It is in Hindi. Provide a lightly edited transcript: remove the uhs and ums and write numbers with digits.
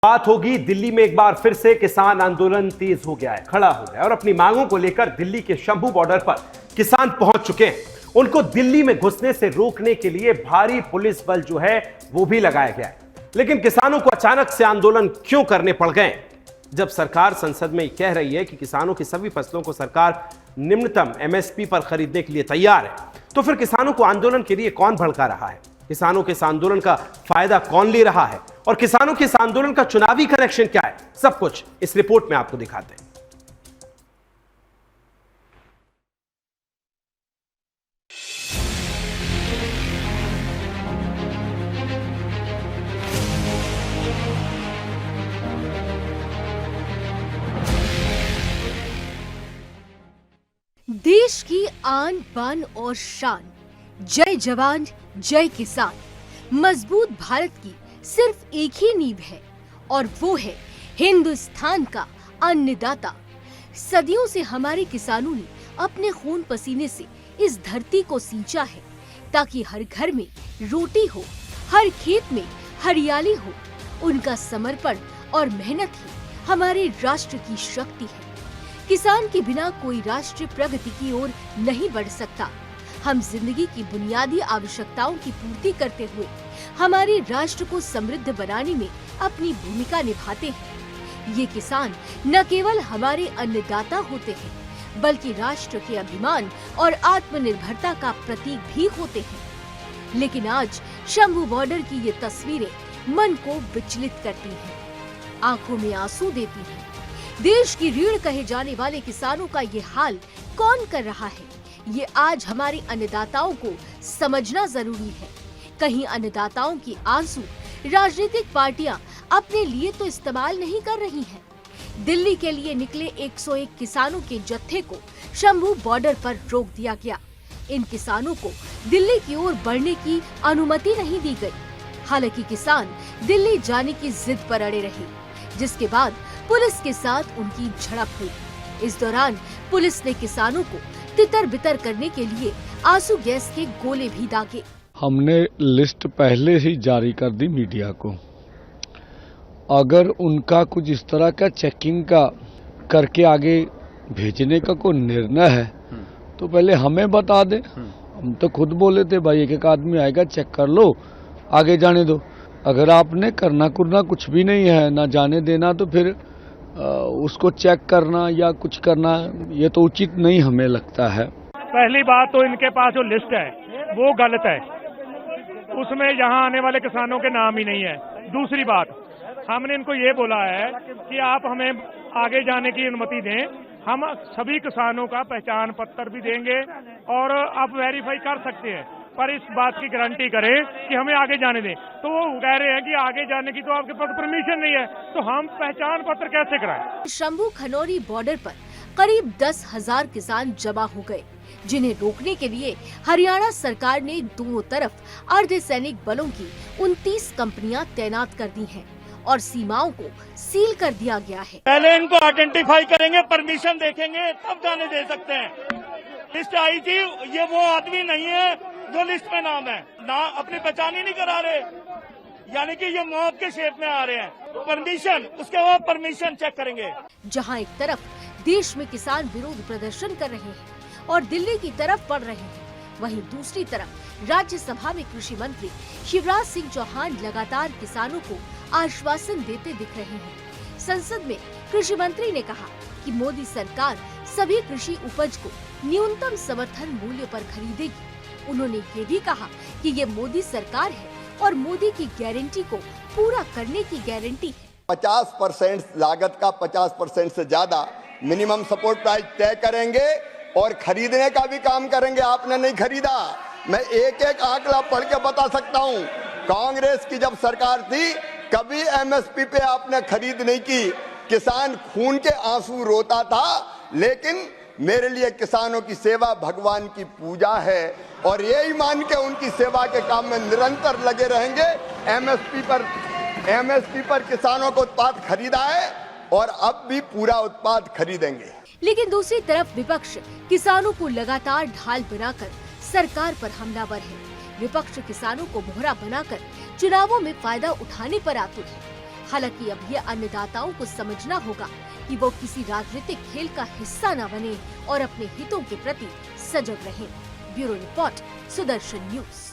बात होगी दिल्ली में एक बार फिर से किसान आंदोलन तेज हो गया है, खड़ा हो गया और अपनी मांगों को लेकर दिल्ली के शंभू बॉर्डर पर किसान पहुंच चुके हैं। उनको दिल्ली में घुसने से रोकने के लिए भारी पुलिस बल जो है वो भी लगाया गया है। लेकिन किसानों को अचानक से आंदोलन क्यों करने पड़ गए? जब सरकार संसद में कह रही है कि किसानों की सभी फसलों को सरकार निम्नतम एमएसपी पर खरीदने के लिए तैयार है, तो फिर किसानों को आंदोलन के लिए कौन भड़का रहा है? किसानों के इस आंदोलन का फायदा कौन ले रहा है और किसानों के इस आंदोलन का चुनावी कनेक्शन क्या है? सब कुछ इस रिपोर्ट में आपको दिखाते हैं। देश की आन बान और शान, जय जवान जय किसान। मजबूत भारत की सिर्फ एक ही नींव है और वो है हिंदुस्तान का अन्नदाता। सदियों से हमारे किसानों ने अपने खून पसीने से इस धरती को सींचा है ताकि हर घर में रोटी हो, हर खेत में हरियाली हो। उनका समर्पण और मेहनत ही हमारे राष्ट्र की शक्ति है। किसान के बिना कोई राष्ट्र प्रगति की ओर नहीं बढ़ सकता। हम जिंदगी की बुनियादी आवश्यकताओं की पूर्ति करते हुए हमारे राष्ट्र को समृद्ध बनाने में अपनी भूमिका निभाते हैं। ये किसान न केवल हमारे अन्नदाता होते हैं, बल्कि राष्ट्र के अभिमान और आत्मनिर्भरता का प्रतीक भी होते हैं। लेकिन आज शंभू बॉर्डर की ये तस्वीरें मन को विचलित करती हैं, आंखों में आंसू देती हैं। देश की रीढ़ कहे जाने वाले किसानों का ये हाल कौन कर रहा है, ये आज हमारे अन्नदाताओं को समझना जरूरी है। कहीं अन्नदाताओं की आंसू राजनीतिक पार्टियां अपने लिए तो इस्तेमाल नहीं कर रही हैं। दिल्ली के लिए निकले 101 किसानों के जत्थे को शंभू बॉर्डर पर रोक दिया गया। इन किसानों को दिल्ली की ओर बढ़ने की अनुमति नहीं दी गई। हालांकि किसान दिल्ली जाने की जिद पर अड़े रहे, जिसके बाद पुलिस के साथ उनकी झड़प हुई। इस दौरान पुलिस ने किसानों को तितर बितर करने के लिए आंसू गैस के गोले भी दागे। हमने लिस्ट पहले ही जारी कर दी मीडिया को। अगर उनका कुछ इस तरह का चेकिंग का करके आगे भेजने का कोई निर्णय है तो पहले हमें बता दे। हम तो खुद बोले थे भाई एक आदमी आएगा चेक कर लो, आगे जाने दो। अगर आपने करना कुछ भी नहीं है, ना जाने देना, तो फिर उसको चेक करना या कुछ करना ये तो उचित नहीं हमें लगता है। पहली बात तो इनके पास जो लिस्ट है वो गलत है, उसमें यहाँ आने वाले किसानों के नाम ही नहीं है। दूसरी बात, हमने इनको ये बोला है कि आप हमें आगे जाने की अनुमति दें, हम सभी किसानों का पहचान पत्र भी देंगे और आप वेरीफाई कर सकते हैं, पर इस बात की गारंटी करें कि हमें आगे जाने दें। तो वो कह रहे हैं कि आगे जाने की तो आपके पास परमिशन नहीं है, तो हम पहचान पत्र कैसे कराएं? शंभू खनौरी बॉर्डर पर करीब 10,000 किसान जमा हो गए, जिन्हें रोकने के लिए हरियाणा सरकार ने दोनों तरफ अर्धसैनिक बलों की 29 कंपनियां तैनात कर दी हैं और सीमाओं को सील कर दिया गया है। पहले इनको आइडेंटिफाई करेंगे, परमिशन देखेंगे, तब जाने दे सकते हैं। लिस्ट आई थी, ये वो आदमी नहीं है जो लिस्ट में नाम है, ना अपनी पहचान ही नहीं करा रहे, यानी कि ये मौत के शेप में आ रहे हैं। परमिशन, उसके बाद परमिशन चेक करेंगे। जहां एक तरफ देश में किसान विरोध प्रदर्शन कर रहे हैं और दिल्ली की तरफ बढ़ रहे हैं, वहीं दूसरी तरफ राज्यसभा में कृषि मंत्री शिवराज सिंह चौहान लगातार किसानों को आश्वासन देते दिख रहे हैं। संसद में कृषि मंत्री ने कहा कि मोदी सरकार सभी कृषि उपज को न्यूनतम समर्थन मूल्य पर खरीदेगी। उन्होंने ये भी कहा कि ये मोदी सरकार है और मोदी की गारंटी को पूरा करने की गारंटी है। 50% लागत का 50% से ज्यादा मिनिमम सपोर्ट प्राइस तय करेंगे और खरीदने का भी काम करेंगे। आपने नहीं खरीदा, मैं एक एक आंकड़ा पढ़ के बता सकता हूँ। कांग्रेस की जब सरकार थी कभी एमएसपी पे आपने खरीद नहीं की। किसान खून के आंसू रोता था, लेकिन मेरे लिए किसानों की सेवा भगवान की पूजा है और यही मान के उनकी सेवा के काम में निरंतर लगे रहेंगे। एमएसपी पर किसानों को उत्पाद खरीदा है और अब भी पूरा उत्पाद खरीदेंगे। लेकिन दूसरी तरफ विपक्ष किसानों को लगातार ढाल बनाकर सरकार पर हमलावर है। विपक्ष किसानों को मोहरा बनाकर चुनावों में फायदा उठाने पर आतुर है। हालांकि अब ये अन्नदाताओं को समझना होगा कि वो किसी राजनीतिक खेल का हिस्सा न बने और अपने हितों के प्रति सजग रहें। Bureau report, Sudarshan news.